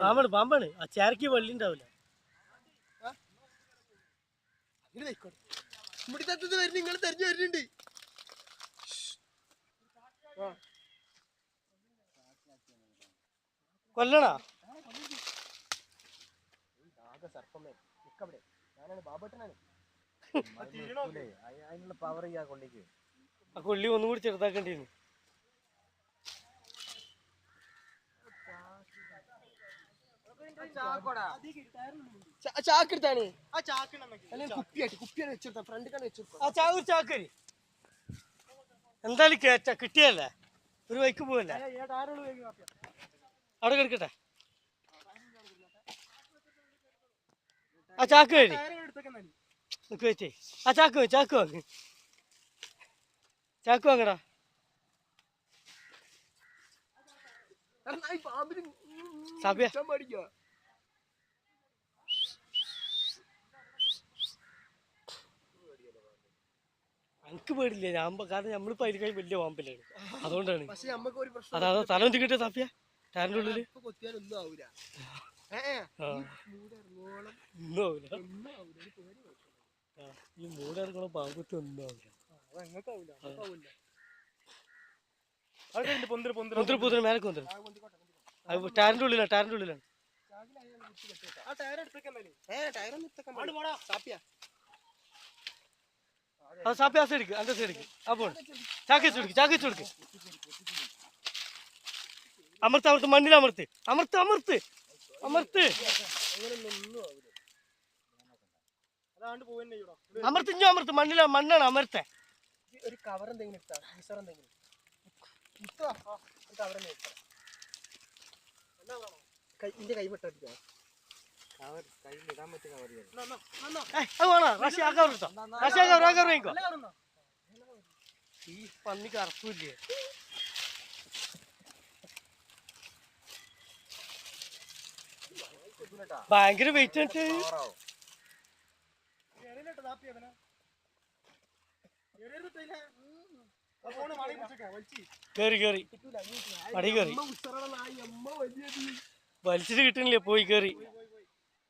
പാമ്പാണ് പാമ്പാണ് ആ ചേരക്ക് വെള്ളി ഉണ്ടാവില്ല. മുടിത്തത്തത് വരുന്ന നിങ്ങൾ തെരഞ്ഞു വരുന്നുണ്ട്. കൊല്ലണ അതിനുള്ള പവർ ചെയ്യാ കൊള്ളിക്ക്. ആ കൊള്ളി ഒന്നും കൂടി ചെറുതാക്കേണ്ടിരുന്നു. ചാക്കെടുത്താണ് കുപ്പിയാണ് വെച്ചെടുത്ത ഫ്രണ്ടിക്കാണ് വെച്ചെടുത്ത. ആ ചാക്ക് ചാക്കരി എന്തായാലും കേറ്റ കിട്ടിയല്ലേ, ഒരു വൈക്ക് പോവല്ലേ, അവിടെ കിടക്കട്ടെ. ആ ചാക്ക് കഴി നിക്ക് വെച്ചേ. ആ ചാക്ക് ചാക്ക് വാങ്ങ്, ചാക്ക് വാങ്ങടാ. സാബിയ എനിക്ക് പേടില്ല, ഞാൻ കാരണം നമ്മളിപ്പോ അതിൽ കഴിഞ്ഞ വലിയ പാമ്പിലാണ്, അതുകൊണ്ടാണ്. അതാ തല എന്ത് കിട്ടിയ സാഫിയ ടാറിന്റെ ഉള്ളില് ഒന്നും ആവൂല. ഈ മൂടിറങ്ങണ പാമ്പത്ത് ഒന്നും ആവില്ല. മേലക്ക് വന്നിട്ട് ടാറിന്റെ ഉള്ളിലാണ്, ടാറിന്റെ ഉള്ളിലാണ്. ആ സാപ്പി ആ സൈഡിക്ക്, അന്റെ സൈഡിക്ക് ആ പോണ്. ചാക്കിച്ച് കൊടുക്ക്, ചാക്കിച്ച് കൊടുക്ക്. അമർത്ത് അമർത്ത്, മണ്ണിൽ അമർത്ത്, അമർത്ത് അമർത്ത് അമർത്ത് അമർത്ത്, ഇഞ്ഞു അമർത്ത്, മണ്ണില മണ്ണാണ് അമർത്തെ. ഒരു കവർ എന്തെങ്കിലും ഇട്ടാ എന്തെങ്കിലും എന്റെ കൈ വിട്ടാ ഈ പന്നിക്ക് അറപ്പില്ലേ. ഭയങ്കര വെയിറ്റ് ആയിട്ട് കേറി കേറി മടി കേറി വലിച്ചിട്ട് കിട്ടണില്ലേ, പോയി കേറി.